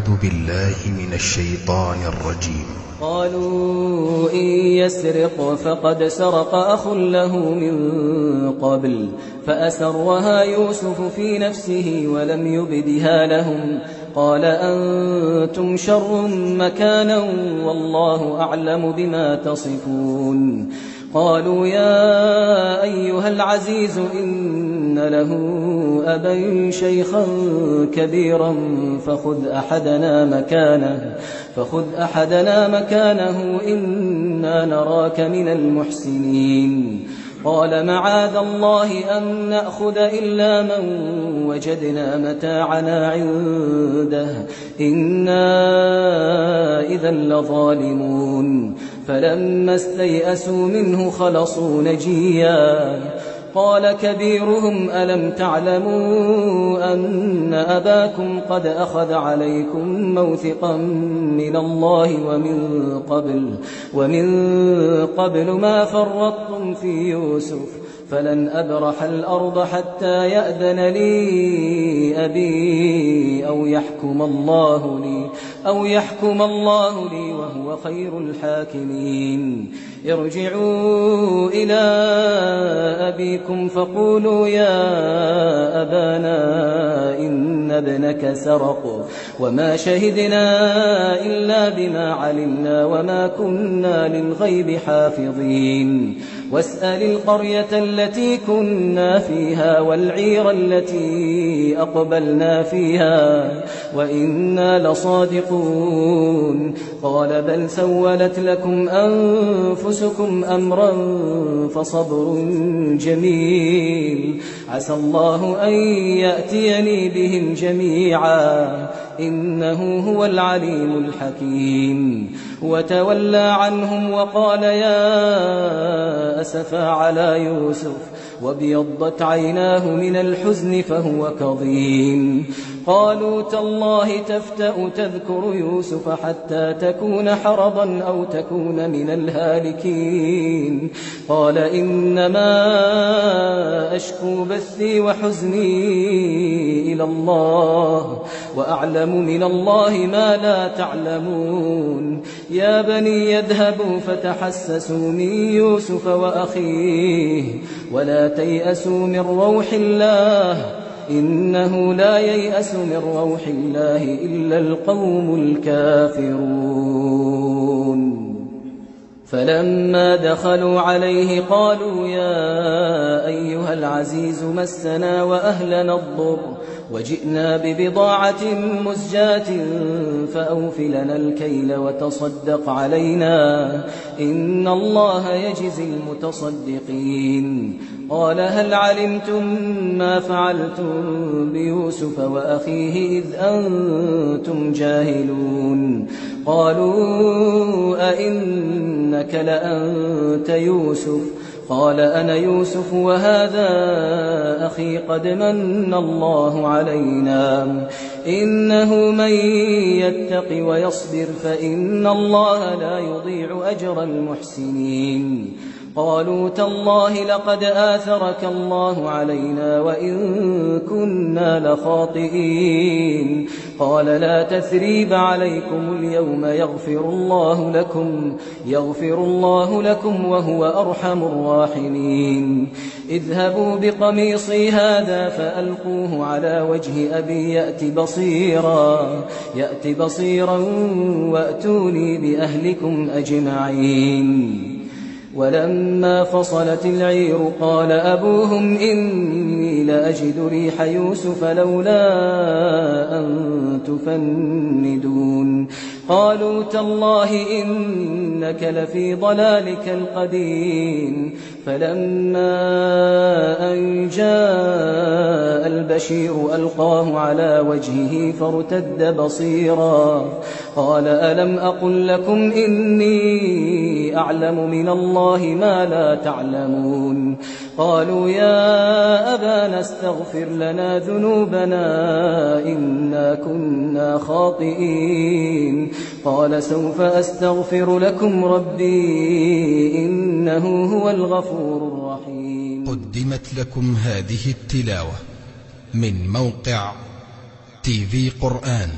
أعوذ بالله من الشيطان الرجيم. قالوا إن يسرق فقد سرق أخ له من قبل فأسرها يوسف في نفسه ولم يبدها لهم قال أنتم شر مكانا والله أعلم بما تصفون. قالوا يا أيها العزيز إن له أبا شيخا كبيرا فخذ أحدنا مكانه إنا نراك من المحسنين. قال معاذ الله أن نأخذ إلا من وجدنا متاعنا عنده إنا إذا لظالمون. فلما استيئسوا منه خلصوا نجيا. قال كبيرهم ألم تعلموا أن أباكم قد أخذ عليكم موثقا من الله ومن قبل ما فرطتم في يوسف فلن أبرح الأرض حتى يأذن لي أبي أو يحكم الله لي وهو خير الحاكمين. ارجعوا إلى أبيكم فقولوا يا أبانا إن ابنك سرق وما شهدنا إلا بما علمنا وما كنا للغيب حافظين. واسأل القرية التي كنا فيها والعير التي أقبلنا فيها وإنا لصادقون. قال بل سولت لكم أنفسكم أمرا فصبر جميل عسى الله أن يأتيني بهم جميعا إنه هو العليم الحكيم. وتولى عنهم وقال يا أسفى على يوسف وابيضت عيناه من الحزن فهو كظيم. قالوا تالله تفتأ تذكر يوسف حتى تكون حرضا أو تكون من الهالكين. قال إنما أشكو بثي وحزني إلى الله وأعلم من الله ما لا تعلمون. يا بني يذهبوا فتحسسوا من يوسف وأخيه ولا تيأسوا من روح الله إنه لا ييأس من روح الله إلا القوم الكافرون. فلما دخلوا عليه قالوا يا أيها العزيز مسنا وأهلنا الضر وجئنا ببضاعة مزجاة فأوف لنا الكيل وتصدق علينا إن الله يجزي المتصدقين. قال هل علمتم ما فعلتم بيوسف وأخيه إذ أنتم جاهلون؟ قالوا أئنك لأنت يوسف؟ قال أنا يوسف وهذا أخي قد من الله علينا إنه من يتق ويصبر فإن الله لا يضيع أجر المحسنين. قالوا تالله لقد آثرك الله علينا وإن كنا لخاطئين. قال لا تثريب عليكم اليوم يغفر الله لكم وهو أرحم الراحمين. اذهبوا بقميصي هذا فألقوه على وجه أبي يأت بصيرا وأتوني بأهلكم أجمعين. ولما فصلت العير قال أبوهم إني لأجد ريح يوسف لولا أن تفندون. قالوا تالله إنك لفي ضلالك القديم. فلما أن جاء البشير ألقاه على وجهه فارتد بصيرا قال ألم أقل لكم إني أعلم من الله ما لا تعلمون؟ قالوا يا أبانا استغفر لنا ذنوبنا إنا كنا خاطئين. قال سوف أستغفر لكم ربي إنه هو الغفور الرحيم. قدمت لكم هذه التلاوة من موقع tvقرآن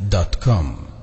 www.azza.com